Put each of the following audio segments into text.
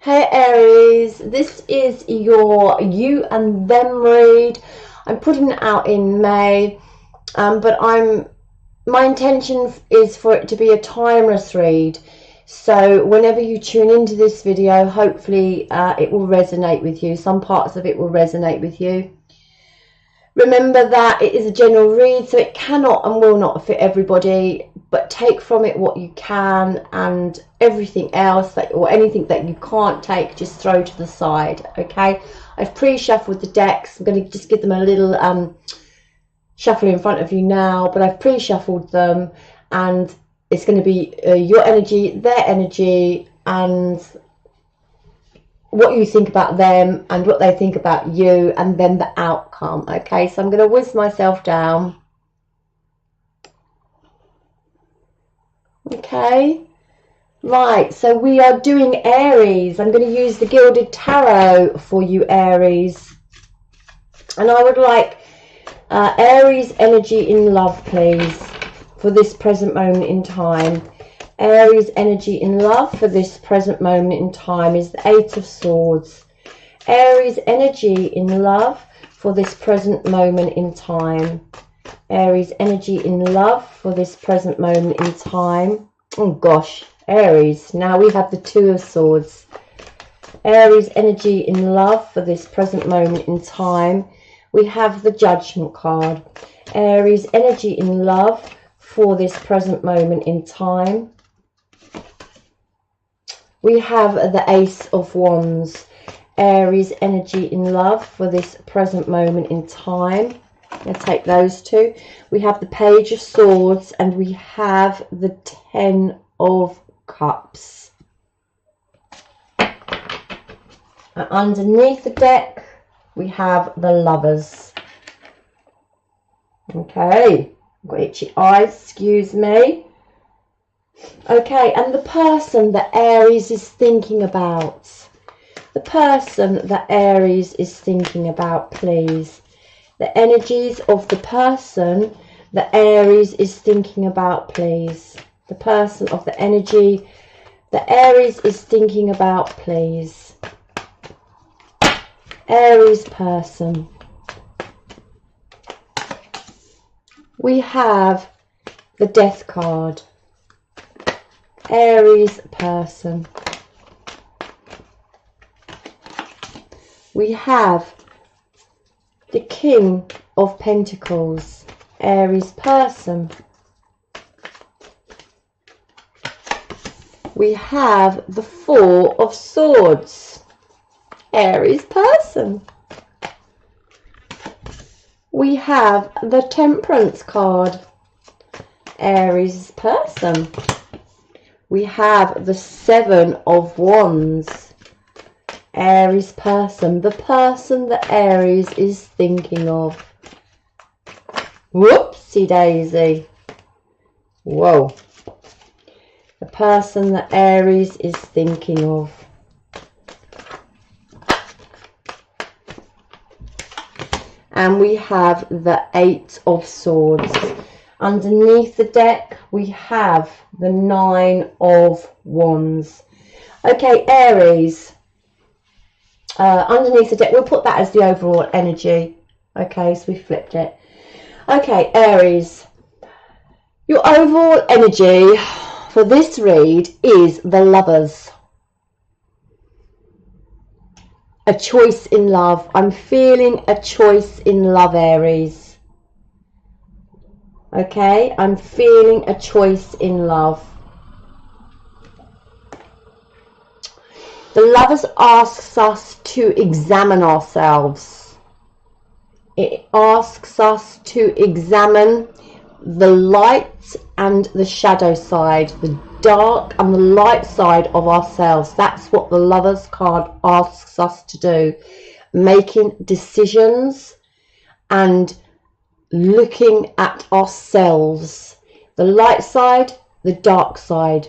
Hey Aries, this is your you and them read. I'm putting it out in May, but my intention is for it to be a timeless read. So whenever you tune into this video, hopefully it will resonate with you. Some parts of it will resonate with you. Remember that it is a general read, so it cannot and will not fit everybody, but take from it what you can, and everything else or anything that you can't take, just throw to the side. Okay, I've pre-shuffled the decks. I'm going to just give them a little shuffle in front of you now, but I've pre-shuffled them, and it's going to be your energy, their energy, and what you think about them and what they think about you, and then the outcome. Okay, so I'm going to whiz myself down. Okay, right, so we are doing Aries. I'm going to use the Gilded Tarot for you, Aries, and I would like Aries energy in love, please, for this present moment in time. Aries energy in love for this present moment in time is the Eight of Swords. Aries energy in love for this present moment in time. Aries energy in love for this present moment in time. Oh gosh, Aries. Now we have the Two of Swords. Aries energy in love for this present moment in time. We have the Judgment card. Aries energy in love for this present moment in time. We have the Ace of Wands. Aries energy in love for this present moment in time. I'll take those two. We have the Page of Swords, and we have the Ten of Cups. And underneath the deck, we have the Lovers. Okay, I've got itchy eyes, excuse me. Okay, and the person that Aries is thinking about. The person that Aries is thinking about, please. The energies of the person that Aries is thinking about, please. The person of the energy that Aries is thinking about, please. Aries person. We have the Death card. Aries person. We have the King of Pentacles. Aries person. We have the Four of Swords. Aries person. We have the Temperance card. Aries person. We have the Seven of Wands. Aries person. The person that Aries is thinking of. Whoopsie daisy. Whoa. The person that Aries is thinking of. And we have the Eight of Swords. Underneath the deck, we have the Nine of Wands. Okay, Aries. Underneath the deck, we'll put that as the overall energy. Okay, so we flipped it. Okay, Aries. Your overall energy for this read is the Lovers. A choice in love. I'm feeling a choice in love, Aries. Okay, I'm feeling a choice in love. The Lovers asks us to examine ourselves. It asks us to examine the light and the shadow side, the dark and the light side of ourselves. That's what the Lovers card asks us to do. Making decisions and looking at ourselves, the light side, the dark side,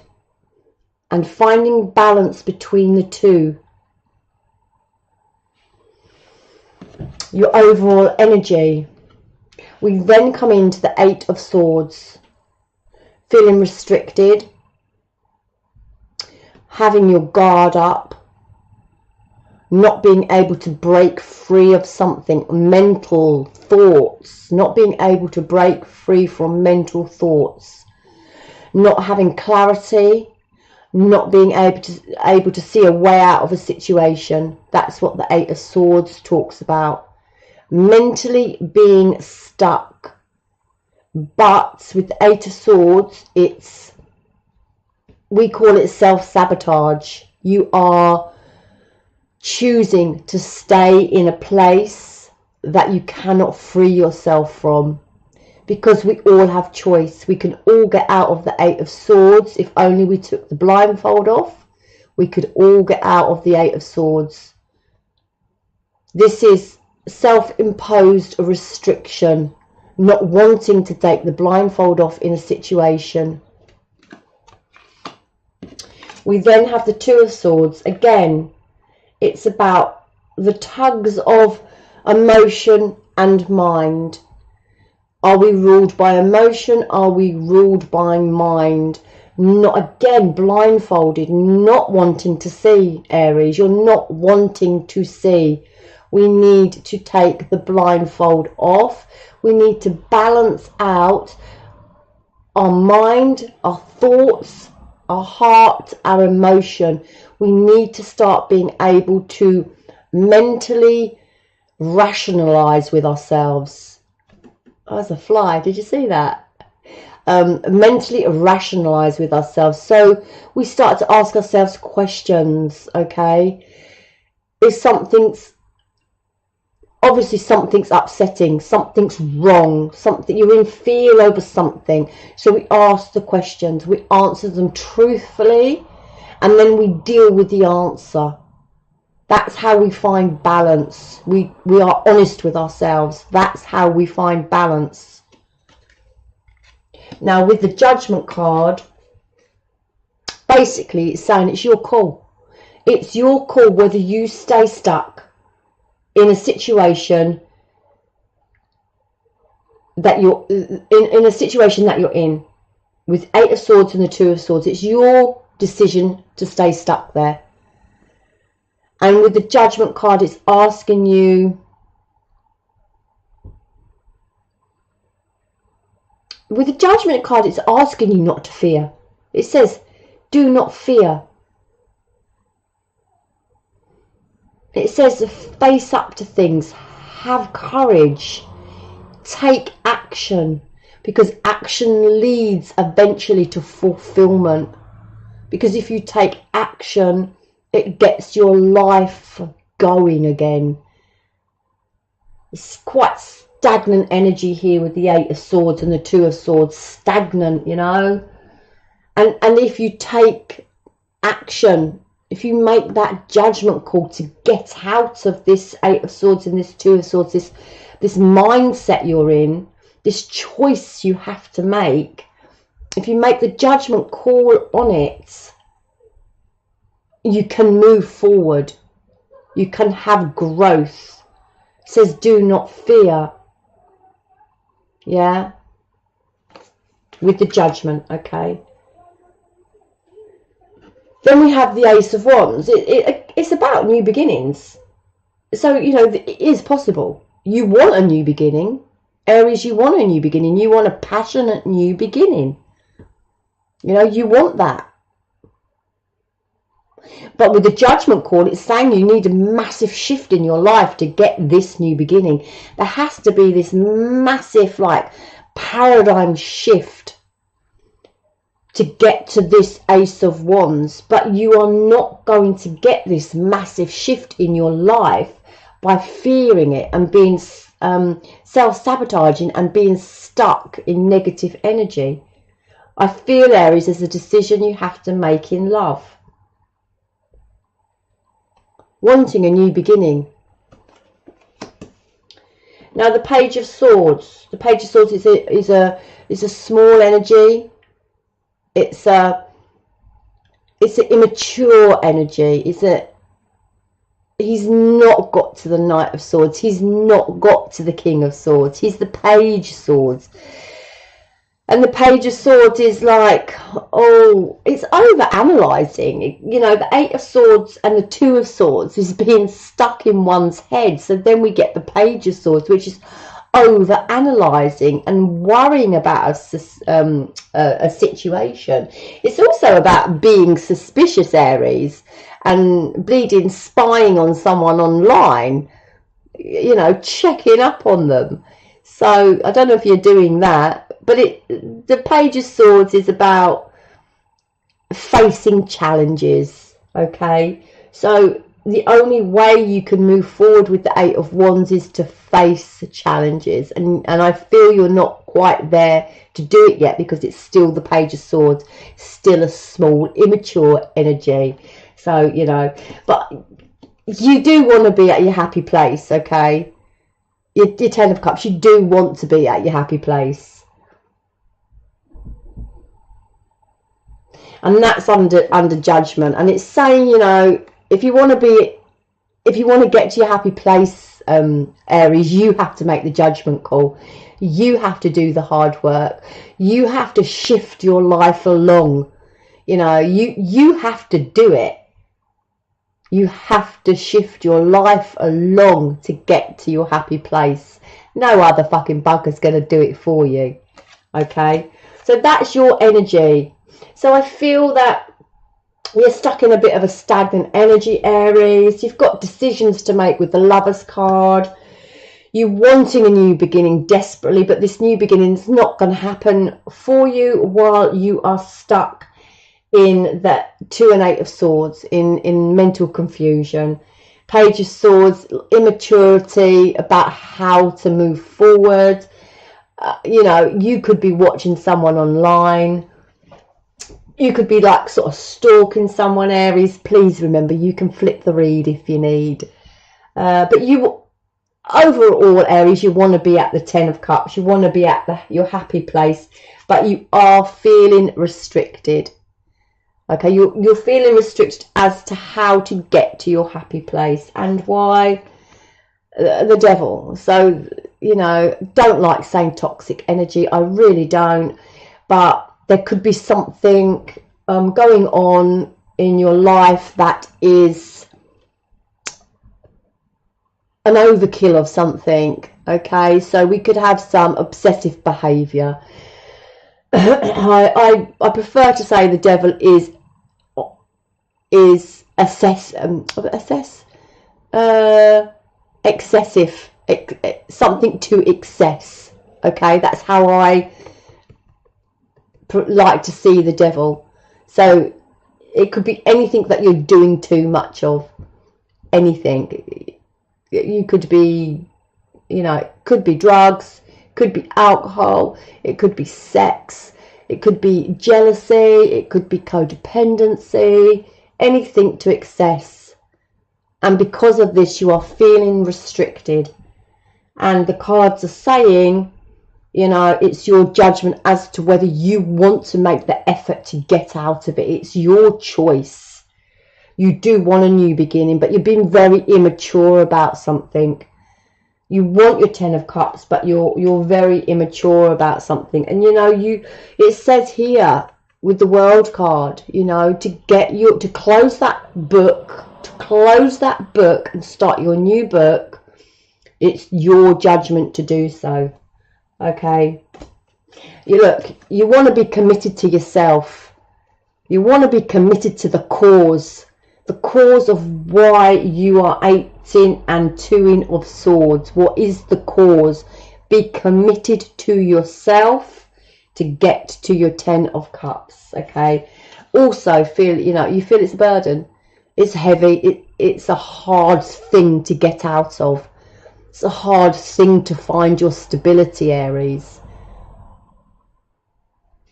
and finding balance between the two. Your overall energy. We then come into the Eight of Swords, feeling restricted, having your guard up, not being able to break free of something, mental thoughts, not being able to break free from mental thoughts, not having clarity, not being able to see a way out of a situation. That's what the Eight of Swords talks about. Mentally being stuck. But with the Eight of Swords, we call it self-sabotage. You are choosing to stay in a place that you cannot free yourself from, because we all have choice. We can all get out of the Eight of Swords. If only we took the blindfold off, we could all get out of the Eight of Swords. This is self-imposed restriction, not wanting to take the blindfold off in a situation. We then have the Two of Swords. Again, it's about the tugs of emotion and mind. Are we ruled by emotion? Are we ruled by mind? Not, again, blindfolded, not wanting to see, Aries. You're not wanting to see. We need to take the blindfold off. We need to balance out our mind, our thoughts, our heart, our emotion. We need to start being able to mentally rationalize with ourselves. Oh, there's a fly. Did you see that? Mentally rationalize with ourselves. So we start to ask ourselves questions, okay? If something's, obviously something's upsetting, something's wrong, something, you're in fear over something. So we ask the questions, we answer them truthfully, and then we deal with the answer. That's how we find balance. We are honest with ourselves. That's how we find balance. Now with the Judgment card, basically it's saying it's your call. It's your call whether you stay stuck in a situation that you're in a situation that you're in. With Eight of Swords and the Two of Swords, it's your decision to stay stuck there. And with the Judgment card, it's asking you, with the Judgment card, it's asking you not to fear. It says, do not fear. It says, face up to things, have courage, take action, because action leads eventually to fulfillment. Because if you take action, it gets your life going again. It's quite stagnant energy here with the Eight of Swords and the Two of Swords. Stagnant, you know. And if you take action, if you make that judgment call to get out of this Eight of Swords and this Two of Swords, this mindset you're in, this choice you have to make, if you make the judgment call on it, you can move forward. You can have growth. It says, do not fear. Yeah. With the Judgment, okay. Then we have the Ace of Wands. It's about new beginnings. So, you know, it is possible. You want a new beginning. Aries, you want a new beginning. You want a passionate new beginning. You know, you want that. But with the Judgment call, it's saying you need a massive shift in your life to get this new beginning. There has to be this massive, like, paradigm shift to get to this Ace of Wands. But you are not going to get this massive shift in your life by fearing it and being self-sabotaging and being stuck in negative energy. I feel, Aries, there's a decision you have to make in love. Wanting a new beginning. Now the Page of Swords. The Page of Swords is a small energy. It's an immature energy. He's not got to the Knight of Swords. He's not got to the King of Swords. He's the Page of Swords. And the Page of Swords is like, oh, it's over analysing. You know, the Eight of Swords and the Two of Swords is being stuck in one's head. So then we get the Page of Swords, which is over analysing and worrying about a situation. It's also about being suspicious, Aries, and bleeding spying on someone online, you know, checking up on them. So I don't know if you're doing that, but the Page of Swords is about facing challenges, okay? So the only way you can move forward with the Eight of Wands is to face challenges, and I feel you're not quite there to do it yet, because it's still the Page of Swords, still a small, immature energy. So, you know, but you do want to be at your happy place, okay? Your Ten of Cups, you do want to be at your happy place. And that's under judgment. And it's saying, you know, if you want to get to your happy place, Aries, you have to make the judgment call. You have to do the hard work. You have to shift your life along. You know, you have to do it. You have to shift your life along to get to your happy place. No other fucking bugger's going to do it for you. Okay? So that's your energy. So I feel that we're stuck in a bit of a stagnant energy, Aries. You've got decisions to make with the Lovers card. You're wanting a new beginning desperately, but this new beginning is not going to happen for you while you are stuck in that Two and Eight of Swords, in mental confusion. Page of Swords, immaturity about how to move forward. You know, you could be watching someone online. You could be like sort of stalking someone, Aries. Please remember, you can flip the read if you need. But you, overall, Aries, you want to be at the Ten of Cups. You want to be at your happy place, but you are feeling restricted. Okay, you're feeling restricted as to how to get to your happy place. And why? The Devil. So, you know, don't like saying toxic energy. I really don't. But there could be something going on in your life that is an overkill of something. Okay, so we could have some obsessive behaviour. I prefer to say the Devil is excessive, something to excess. Okay, that's how I like to see the Devil. So it could be anything that you're doing too much of. Anything. You could be, you know, it could be drugs, could be alcohol, it could be sex, it could be jealousy, it could be codependency, anything to excess. And because of this, you are feeling restricted. And the cards are saying, you know, it's your judgment as to whether you want to make the effort to get out of it. It's your choice. You do want a new beginning, but you've been very immature about something. You want your Ten of Cups, but you're very immature about something. And you know, it says here with the World card, you know, to close that book, and start your new book. It's your judgment to do so. Okay, you want to be committed to yourself. You want to be committed to the cause of why you are 18 and 2 of Swords. What is the cause? Be committed to yourself to get to your 10 of Cups. Okay, also feel, you know, you feel it's a burden, it's heavy, it's a hard thing to get out of. It's a hard thing to find your stability, Aries.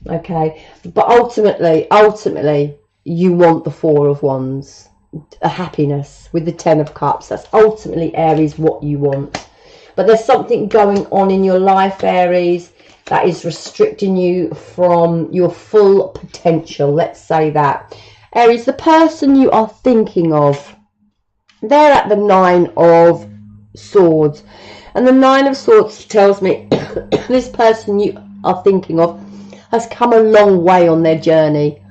Okay, but ultimately, you want the Four of Wands, a happiness with the 10 of Cups. That's ultimately, Aries, what you want. But there's something going on in your life, Aries, that is restricting you from your full potential. Let's say that. Aries, the person you are thinking of, they're at the 9 of Swords, and the 9 of Swords tells me this person you are thinking of has come a long way on their journey.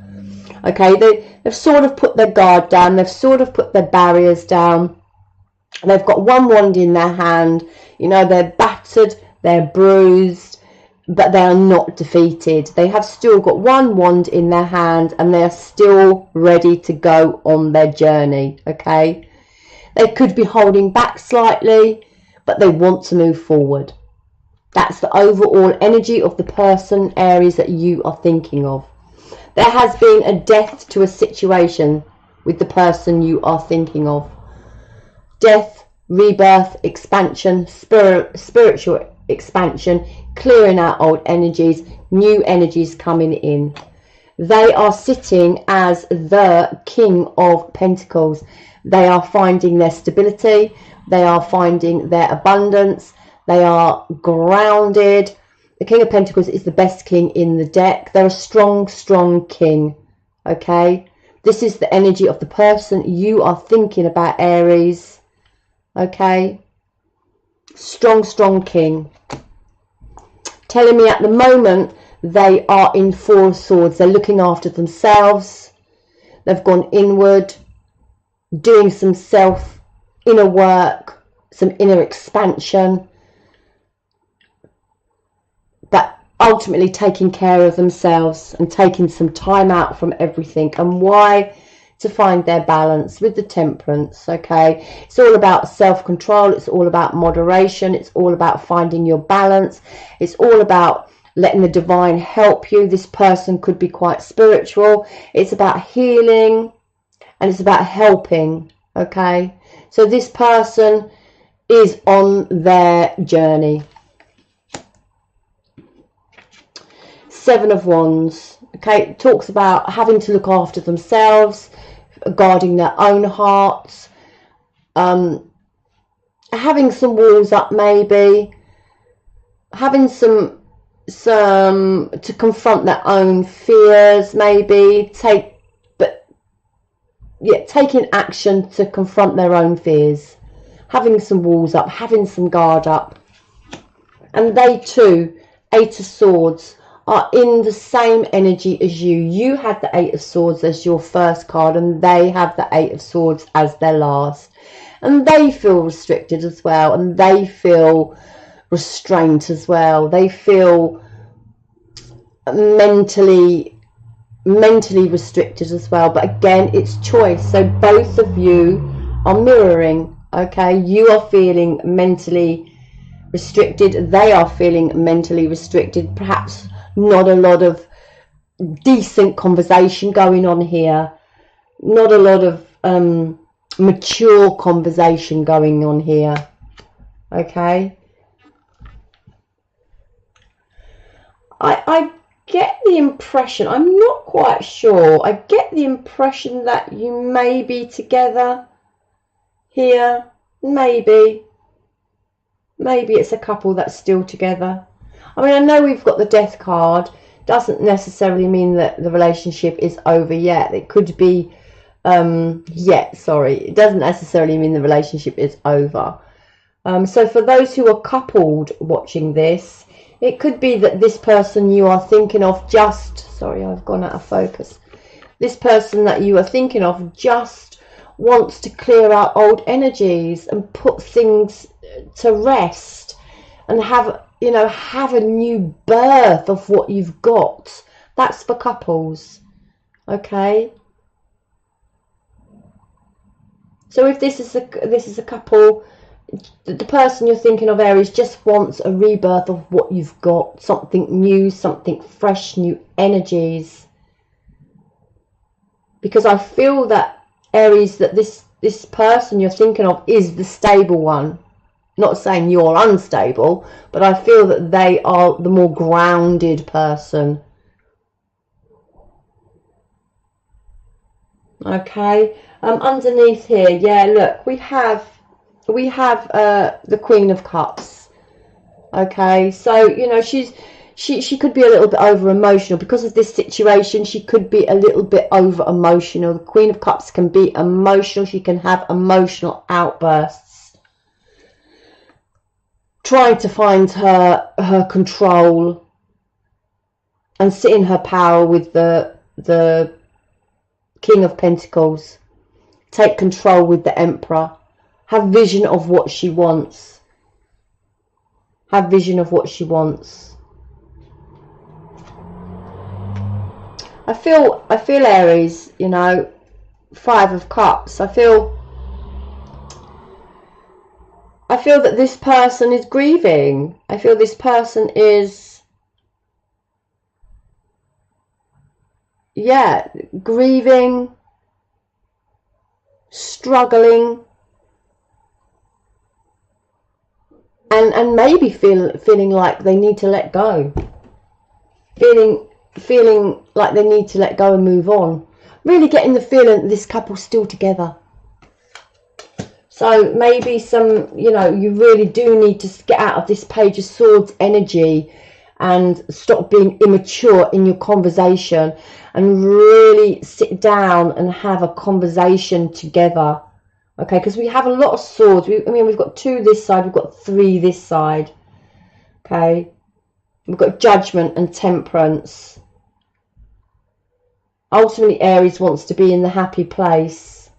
Okay, they've sort of put their guard down, they've sort of put their barriers down. They've got one wand in their hand. You know, they're battered, they're bruised, but they are not defeated. They have still got one wand in their hand, and they are still ready to go on their journey. Okay, they could be holding back slightly, but they want to move forward. That's the overall energy of the person, Aries, that you are thinking of. There has been a death to a situation with the person you are thinking of. Death, rebirth, expansion, spiritual expansion, clearing out old energies, new energies coming in. They are sitting as the King of Pentacles. They are finding their stability. They are finding their abundance. They are grounded. The King of Pentacles is the best king in the deck. They're a strong, strong king. Okay? This is the energy of the person you are thinking about, Aries. Okay? Strong, strong king. Telling me at the moment they are in Four of Swords. They're looking after themselves. They've gone inward, doing some inner work, some inner expansion, but ultimately taking care of themselves and taking some time out from everything. And why? To find their balance with the Temperance. Okay, it's all about self-control, it's all about moderation, it's all about finding your balance, it's all about letting the divine help you. This person could be quite spiritual. It's about healing and it's about helping. Okay, so this person is on their journey. Seven of Wands. Okay, it talks about having to look after themselves, guarding their own hearts, having some walls up, maybe having some to confront their own fears, maybe taking action to confront their own fears, having some walls up, having some guard up. And they too, Eight of Swords, are in the same energy as you. You had the Eight of Swords as your first card, and they have the Eight of Swords as their last. And they feel restricted as well, and they feel restraint as well. They feel mentally restricted as well. But again, it's choice. So both of you are mirroring. Okay, you are feeling mentally restricted. They are feeling mentally restricted. Perhaps not a lot of decent conversation going on here, not a lot of mature conversation going on here. Okay, I get the impression, I'm not quite sure, I get the impression that you may be together here. Maybe it's a couple that's still together. I mean, I know we've got the Death card. Doesn't necessarily mean that the relationship is over yet. It could be, it doesn't necessarily mean the relationship is over. So for those who are coupled watching this, it could be that this person you are thinking of I've gone out of focus. This person that you are thinking of just wants to clear out old energies and put things to rest and have a new birth of what you've got. That's for couples. Okay, so if this is a couple, the person you're thinking of, Aries, just wants a rebirth of what you've got, something new, something fresh, new energies. Because I feel that, Aries, that this person you're thinking of is the stable one. Not saying you're unstable, but I feel that they are the more grounded person. Okay, underneath here, yeah, look, we have the Queen of Cups. Okay, so she could be a little bit over emotional because of this situation. She could be a little bit over emotional. The Queen of Cups can be emotional. She can have emotional outbursts, trying to find her control, and sit in her power with the King of Pentacles. Take control with the Emperor. Have vision of what she wants. Have vision of what she wants. I feel Aries, you know, 5 of Cups. I feel that this person is grieving. I feel this person is, yeah, grieving, struggling, and maybe feeling like they need to let go. Feeling like they need to let go and move on. Really getting the feeling that this couple's still together. So maybe some, you know, you really do need to get out of this Page of Swords energy and stop being immature in your conversation and really sit down and have a conversation together. Okay, because we have a lot of swords. I mean, we've got 2 this side, we've got 3 this side. Okay, we've got Judgment and Temperance. Ultimately, Aries wants to be in the happy place.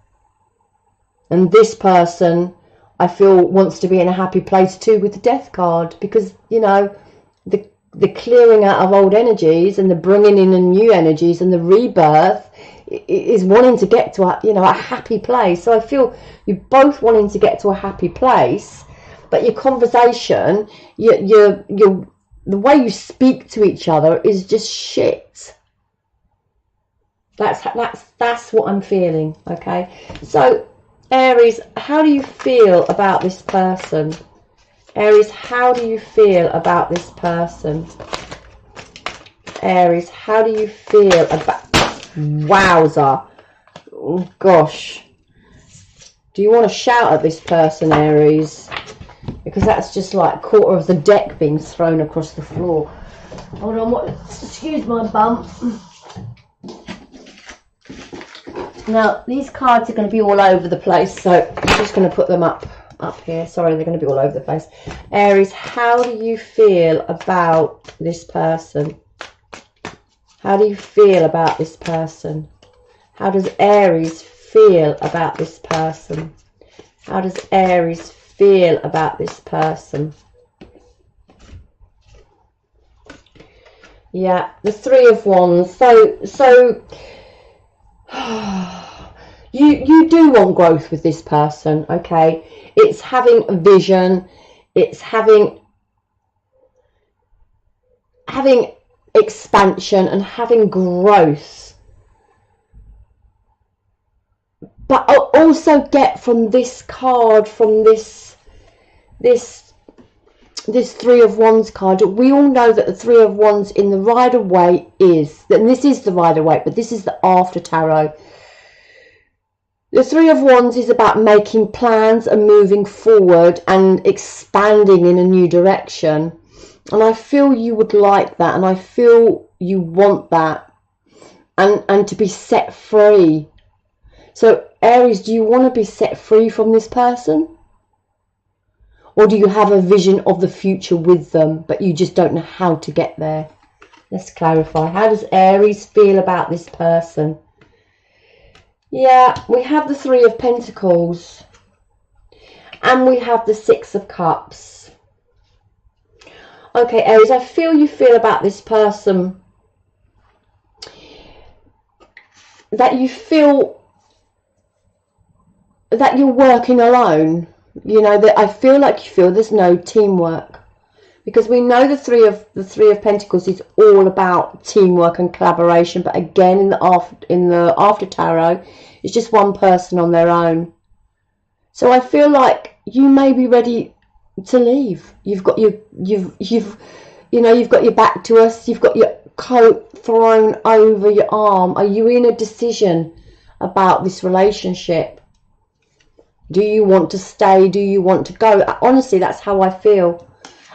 And this person, I feel, wants to be in a happy place too with the Death card. Because, you know, the clearing out of old energies and the bringing in of new energies and the rebirth is wanting to get to a, you know, a happy place. So I feel you're both wanting to get to a happy place. But your conversation, the way you speak to each other is just shit. That's what I'm feeling. Okay, so Aries, how do you feel about this person? Aries, how do you feel about this person? Aries, how do you feel about... Wowza. Oh, gosh. Do you want to shout at this person, Aries? Because that's just like a quarter of the deck being thrown across the floor. Hold on, excuse my bum. Now, these cards are going to be all over the place, so I'm just going to put them up here. Sorry, they're going to be all over the place. Aries, how do you feel about this person? How do you feel about this person? How does Aries feel about this person? How does Aries feel about this person? Yeah, the 3 of Wands. So you do want growth with this person, okay? It's having a vision, it's having expansion and having growth. But I'll also get from this card, from this 3 of Wands card, we all know that the 3 of Wands in the Rider-Waite is, and this is the Rider-Waite, but this is the After Tarot. The 3 of Wands is about making plans and moving forward and expanding in a new direction. And I feel you would like that, and I feel you want that, and to be set free. So Aries, do you want to be set free from this person? Or do you have a vision of the future with them, but you just don't know how to get there? Let's clarify. How does Aries feel about this person? Yeah, we have the 3 of Pentacles. And we have the 6 of Cups. Okay, Aries, I feel you feel about this person that you feel that you're working alone. You know, that I feel like you feel there's no teamwork, because we know the 3 of Pentacles is all about teamwork and collaboration. But again, in the after tarot, it's just one person on their own. So I feel like you may be ready to leave. You've got your back to us. You've got your coat thrown over your arm. Are you in a decision about this relationship? Do you want to stay? Do you want to go? Honestly, that's how I feel.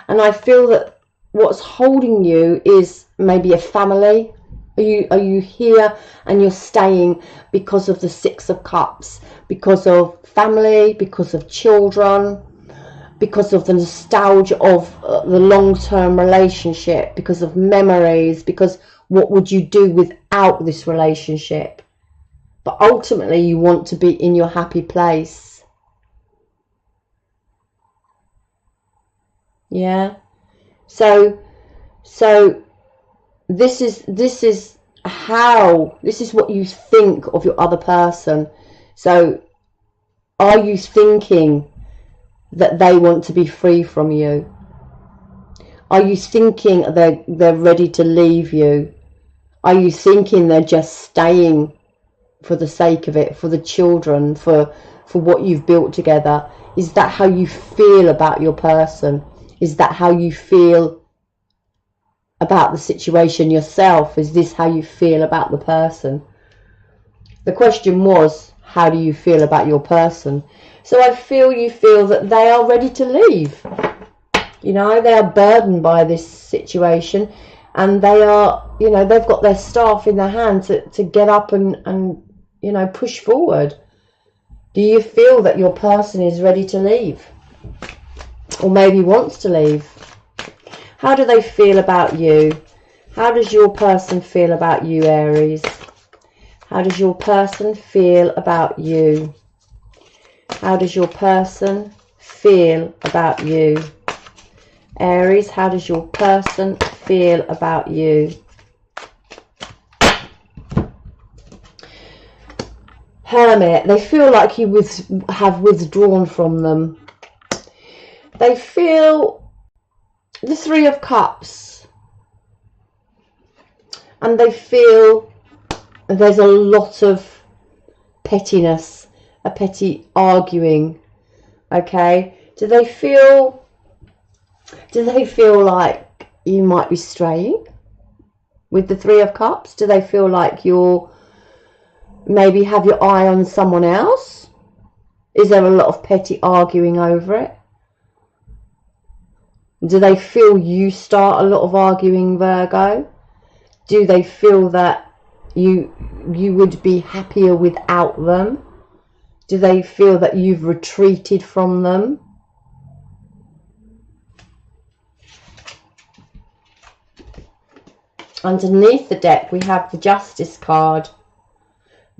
And I feel that what's holding you is maybe a family. Are you here and you're staying because of the 6 of Cups? Because of family, because of children, because of the nostalgia of the long-term relationship, because of memories, because what would you do without this relationship? But ultimately you want to be in your happy place. Yeah. So this is what you think of your other person. So are you thinking that they want to be free from you? Are you thinking they're ready to leave you? Are you thinking they're just staying for the sake of it, for the children, for what you've built together? Is that how you feel about your person? Is that how you feel about the situation yourself? Is this how you feel about the person? The question was, how do you feel about your person? So I feel you feel that they are ready to leave. You know, they are burdened by this situation, and they are, you know, they've got their staff in their hand to get up and you know, push forward. Do you feel that your person is ready to leave? Or maybe wants to leave? How do they feel about you? How does your person feel about you, Aries? How does your person feel about you? How does your person feel about you? Aries, how does your person feel about you? Hermit, they feel like you have withdrawn from them. They feel the Three of Cups. And they feel there's a lot of pettiness, a petty arguing. Okay? Do they feel like you might be straying with the Three of Cups? Do they feel like you're maybe have your eye on someone else? Is there a lot of petty arguing over it? Do they feel you start a lot of arguing, Virgo? Do they feel that you would be happier without them? Do they feel that you've retreated from them? Underneath the deck we have the Justice card.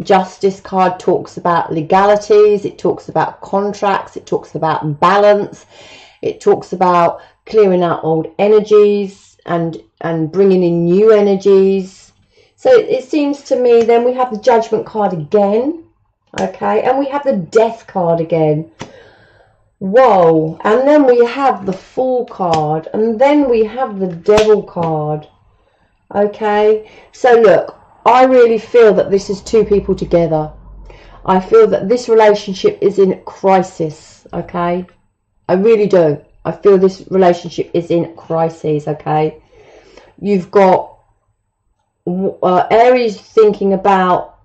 Justice card talks about legalities, it talks about contracts, it talks about balance, it talks about clearing out old energies and bringing in new energies. So it seems to me, then we have the Judgment card again, okay, and we have the Death card again. Whoa. And then we have the Fool card, and then we have the Devil card. Okay, so look, I really feel that this is two people together. I feel that this relationship is in crisis, okay? I really do. I feel this relationship is in crisis, okay? You've got Aries thinking about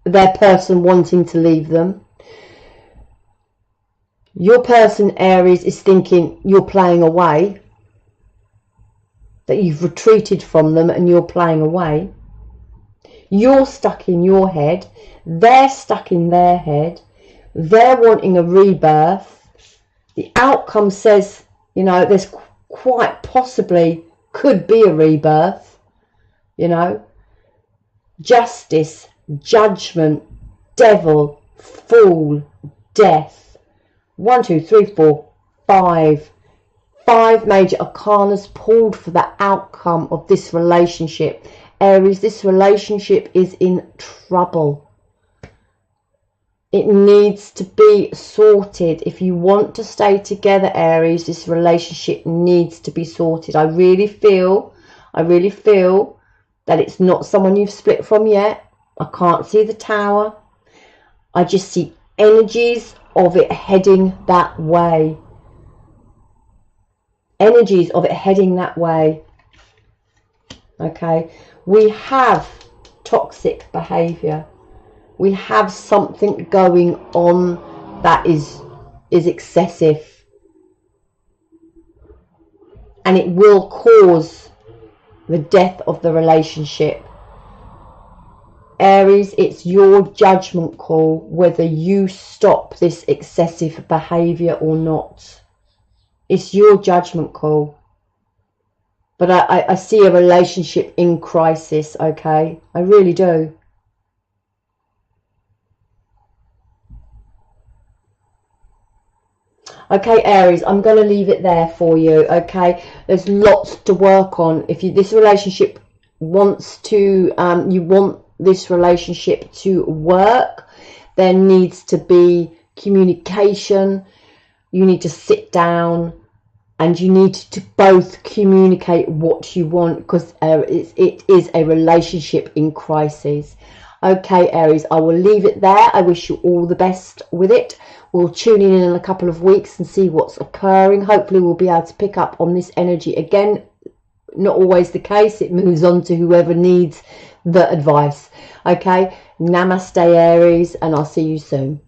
their person wanting to leave them. Your person, Aries, is thinking you're playing away, that you've retreated from them and you're playing away. You're stuck in your head. They're stuck in their head. They're wanting a rebirth. The outcome says, you know, there's quite possibly could be a rebirth, you know. Justice, Judgment, Devil, Fool, Death. 1, 2, 3, 4, 5. 5 major arcanas pulled for the outcome of this relationship. Aries, this relationship is in trouble. It needs to be sorted. If you want to stay together, Aries, this relationship needs to be sorted. I really feel that it's not someone you've split from yet. I can't see the Tower. I just see energies of it heading that way. Energies of it heading that way. Okay, we have toxic behavior. We have something going on that is excessive, and it will cause the death of the relationship. Aries, it's your judgment call whether you stop this excessive behavior or not. It's your judgment call. But I see a relationship in crisis, okay? I really do. Okay, Aries, I'm going to leave it there for you, okay? There's lots to work on. If this relationship wants to, you want this relationship to work, there needs to be communication. You need to sit down and you need to both communicate what you want, because it is a relationship in crisis. Okay, Aries, I will leave it there. I wish you all the best with it. We'll tune in a couple of weeks and see what's occurring. Hopefully we'll be able to pick up on this energy again. Not always the case. It moves on to whoever needs the advice. Okay, Namaste, Aries, and I'll see you soon.